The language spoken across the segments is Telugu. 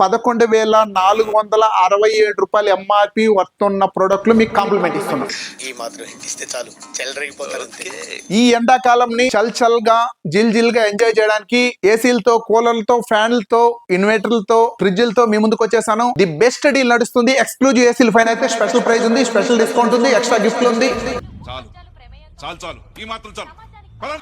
11,467 రూపాయలు ఎంఆర్పి వర్తున్న ప్రొడక్ట్లు మీకు కాంప్లిమెంట్ ఇస్తున్నాం. ఈ మాత్రం ఇస్తే చాలు, చెలరేగిపోతారు. ఈ ఎండాకాలం ని చల్ చల్ గా జిల్ జిల్ గా ఎంజాయ్ చేయడానికి ఏసీలతో, కూలర్లతో, ఫ్యాన్లతో, ఇన్వర్టర్లతో, ఫ్రిడ్జ్లతో మీ ముందుకు వచ్చేసాను. ది బెస్ట్ డీల్ నడుస్తుంది. ఎక్స్క్లూజివ్ ఏసీల పైన అయితే స్పెషల్ ప్రైస్ ఉంది, స్పెషల్ డిస్కౌంట్ ఉంది, ఎక్స్ట్రా గిఫ్ట్లు ఉంది.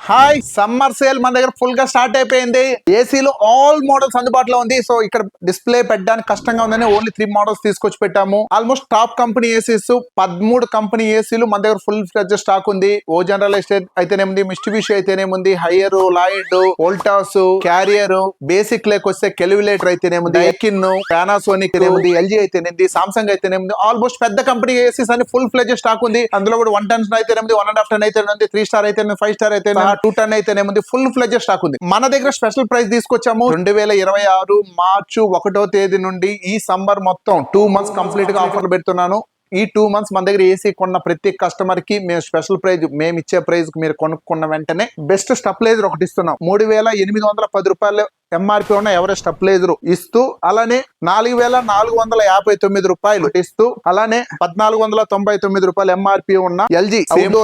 హాయ్, సమ్మర్ సేల్ మన దగ్గర ఫుల్ గా స్టార్ట్ అయిపోయింది. ఏసీలో ఆల్ మోడల్స్ అందుబాటులో ఉంది. సో ఇక్కడ డిస్ప్లే పెట్టడానికి కష్టంగా ఉందని ఓన్లీ 3 మోడల్స్ తీసుకొచ్చి పెట్టాము. Almost top company ACs 13 company ఏసీలు మన దగ్గర ఫుల్ ఫ్లెడ్జ్ స్టాక్ ఉంది. ఓ జనరల్ ఎస్టేట్ అయితేనేముంది, మిస్టిబిషి అయితేనేముంది, Haier, Lloyd, Voltas, Carrier, basic లేక్ వస్తే కెలివిలేటర్ అయితేనేముంది, డైకిన్, పానాసోనిక్ అయితేనేముంది, ఎల్జీ అయితేనేది, సామ్సంగ్ అయితేనేముంది, ఆల్మోస్ట్ పెద్ద కంపెనీ ఏసీస్ అని ఫుల్ ఫ్లెడ్జ్ స్టాక్ ఉంది. అందులో కూడా 1 టన్ అయితేనేముంది, 1.5 టన్ అయితేనేది, 3 స్టార్ అయితే, 5 స్టార్ అయితే, 2 టన్ అయితేనేముంది, ఫుల్ ఫ్లెడ్జ్ స్టాక్ ఉంది. మన దగ్గర స్పెషల్ ప్రైస్ తీసుకొచ్చాము. 2026 మార్చి 1వ తేదీ నుండి ఈ సమ్మర్ మొత్తం 2 మంత్స్ కంప్లీట్ గా ఆఫర్లు పెడుతున్నాను. ఈ 2 మంత్స్ మన దగ్గర ఏసీ కొన్న ప్రతి కస్టమర్ కి మేము స్పెషల్ ప్రైజ్, మేము ఇచ్చే ప్రైజ్ మీరు కొనుక్కున్న వెంటనే బెస్ట్ స్టెప్లైజర్ ఒకటి ఇస్తున్నాం. 3,810 రూపాయలు ఎంఆర్పి ఉన్న ఎవరెస్ట్ స్టెప్లైజర్ ఇస్తూ, అలానే 4,459 రూపాయలు ఇస్తూ, అలానే 1,499 రూపాయలు ఎంఆర్పి ఉన్న ఎల్జీ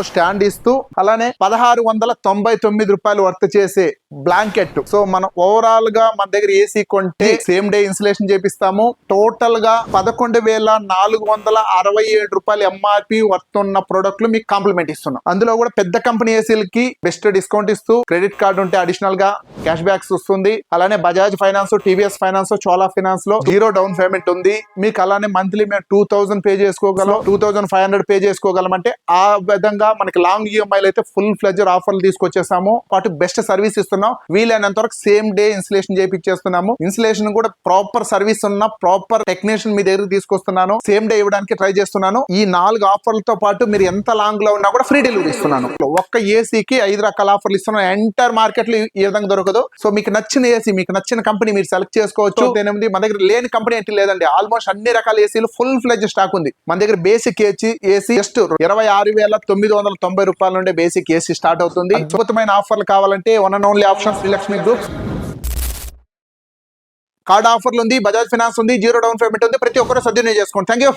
స్టాండ్ ఇస్తూ, అలానే 1,699 రూపాయలు వర్త్ చేసే బ్లాంకెట్. సో మనం ఓవరాల్ గా మన దగ్గర ఏసీ కొంటే సేమ్ డే ఇన్స్టలేషన్ చేపిస్తాము. టోటల్ గా 11,467 రూపాయలు ఎంఆర్పి వర్త్ ఉన్న ప్రొడక్ట్లు మీకు కాంప్లిమెంట్ ఇస్తున్నాం. అందులో కూడా పెద్ద కంపెనీ ఏసీలకి బెస్ట్ డిస్కౌంట్ ఇస్తూ, క్రెడిట్ కార్డు ఉంటే అడిషనల్ గా క్యాష్ బ్యాక్స్ వస్తుంది. అలానే Bajaj finance, TVS finance, Chola finance లో 0 డౌన్ పేమెంట్ ఉంది మీకు. అలానే మంత్లీ మేము 2,000 పే చేసుకోగలం, 2,500 పే చేసుకోగలం. అంటే ఆ విధంగా మనకి లాంగ్ ఈఎంఐలు అయితే ఫుల్ ఫ్లెడ్జ్ ఆఫర్లు తీసుకొచ్చేసాము. పాటు బెస్ట్ సర్వీస్ ఇస్తున్నాం. వీలైనంత వరకు సేమ్ డే ఇన్స్టలేషన్ చేయించేస్తున్నాము. ఇన్స్టలేషన్ కూడా ప్రాపర్ సర్వీస్ ఉన్న ప్రాపర్ టెక్నీషియన్ మీ దగ్గర తీసుకొస్తున్నాను. సేమ్ డే ఇవ్వడానికి ట్రై చేస్తున్నాను. ఈ 4 ఆఫర్లతో పాటు మీరు ఎంత లాంగ్ లో ఉన్నా కూడా ఫ్రీ డెలివరీ ఇస్తున్నాను. ఒక్క ఏసీకి 5 రకాల ఆఫర్లు ఇస్తున్నాను. ఎంటైర్ మార్కెట్ లో ఈ విధంగా దొరకదు. సో మీకు నచ్చిన ఏసీ, మీకు నచ్చిన కంపెనీ మీరు సెలెక్ట్ చేసుకోవచ్చు. మన దగ్గర లేని కంపెనీ ఏంటి లేదండి. ఆల్మోస్ట్ అన్ని రకాల ఏసీలు ఫుల్ ఫ్లెడ్జ్ స్టాక్ ఉంది. మన దగ్గర బేసిక్ ఏసీ జస్ట్ 26,990 రూపాయల నుండి బేసిక్ ఏసీ స్టార్ట్ అవుతుంది. అద్భుతమైన ఆఫర్లు కావాలంటే one and only option Srilakshmi groups. Card ఆఫర్లు ఉంది, బజాజ్ ఫైనాన్స్ ఉంది, 0 డౌన్ పేమెంట్ ఉంది. ప్రతి ఒక్కరు సద్వినియోగం చేసుకోండి. Thank you.